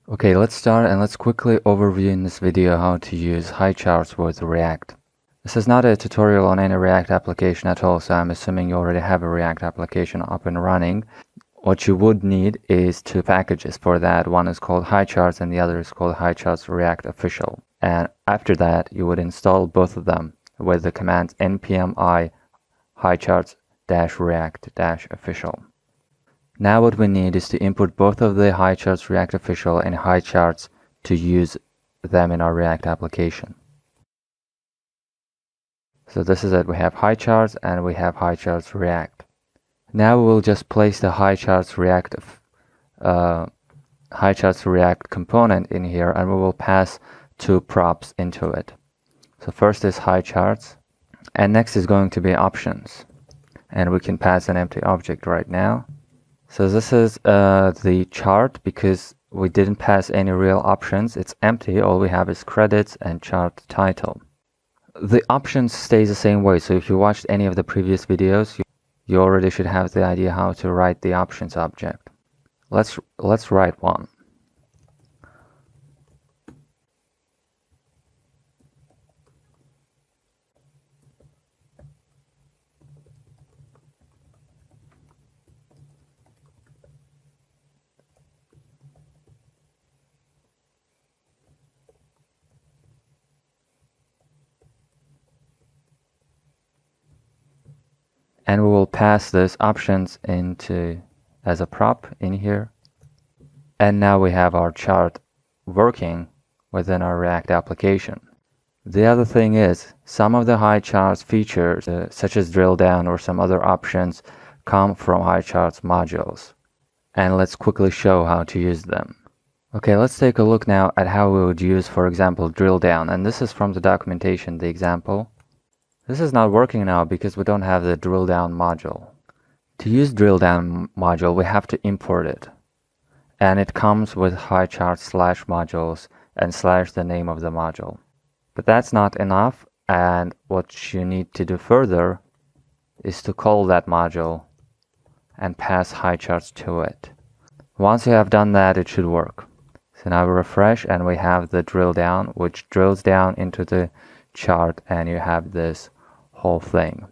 Okay, let's start and let's quickly overview in this video how to use Highcharts with React. This is not a tutorial on any React application at all, so I'm assuming you already have a React application up and running. What you would need is two packages for that. One is called Highcharts and the other is called Highcharts React Official. And after that, you would install both of them with the commands npm i highcharts-react-official. Now what we need is to import both of the Highcharts React Official and Highcharts to use them in our React application. So this is it. We have Highcharts and we have Highcharts React. Now we'll just place the Highcharts React component in here, and we will pass two props into it. So first is Highcharts, and next is going to be options, and we can pass an empty object right now. So this is the chart because we didn't pass any real options. It's empty. All we have is credits and chart title. The options stays the same way. So if you watched any of the previous videos, you already should have the idea how to write the options object. Let's write one. And we will pass this options into as a prop in here. And now we have our chart working within our React application. The other thing is some of the Highcharts features, such as drill down or some other options, come from Highcharts modules. And let's quickly show how to use them. Okay, let's take a look now at how we would use, for example, drill down. And this is from the documentation, the example. This is not working now because we don't have the drill down module. To use drill down module, we have to import it. And it comes with Highcharts/modules and / the name of the module. But that's not enough, and what you need to do further is to call that module and pass Highcharts to it. Once you have done that, it should work. So now we refresh and we have the drill down, which drills down into the chart, and you have this whole thing.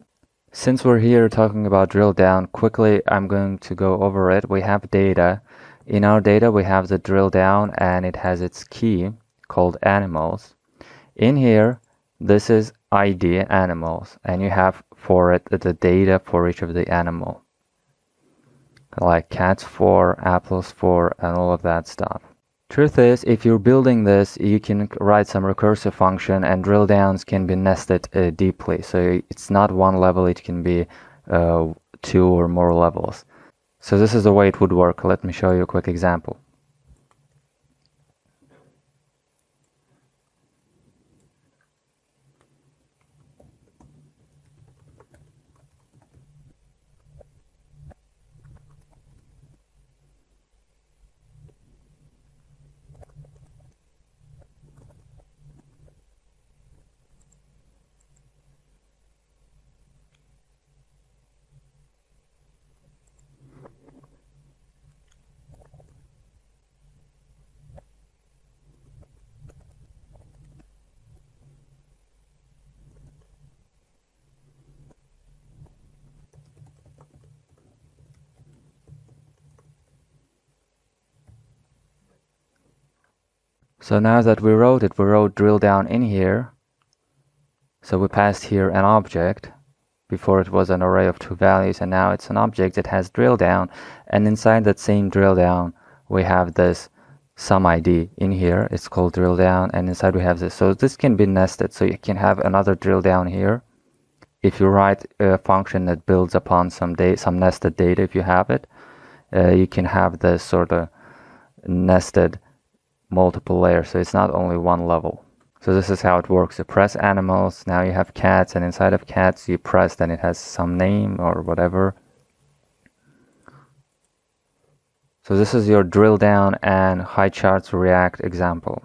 Since we're here talking about drill down, quickly I'm going to go over it. We have data. In our data we have the drill down, and it has its key called animals. In here, this is ID animals, and you have for it the data for each of the animal, like cats for, apples for, and all of that stuff. Truth is, if you're building this, you can write some recursive function, and drill downs can be nested deeply. So it's not one level, it can be two or more levels. So this is the way it would work. Let me show you a quick example. So now that we wrote drill down in here. So we passed here an object. Before it was an array of two values, and now it's an object that has drill down. And inside that same drill down, we have this some ID in here. It's called drill down, and inside we have this. So this can be nested. So you can have another drill down here. If you write a function that builds upon some nested data, if you have it, you can have this sort of nested multiple layers, so it's not only one level. So this is how it works. You press animals, now you have cats, and inside of cats you press, then it has some name or whatever. So this is your drill down and Highcharts React example.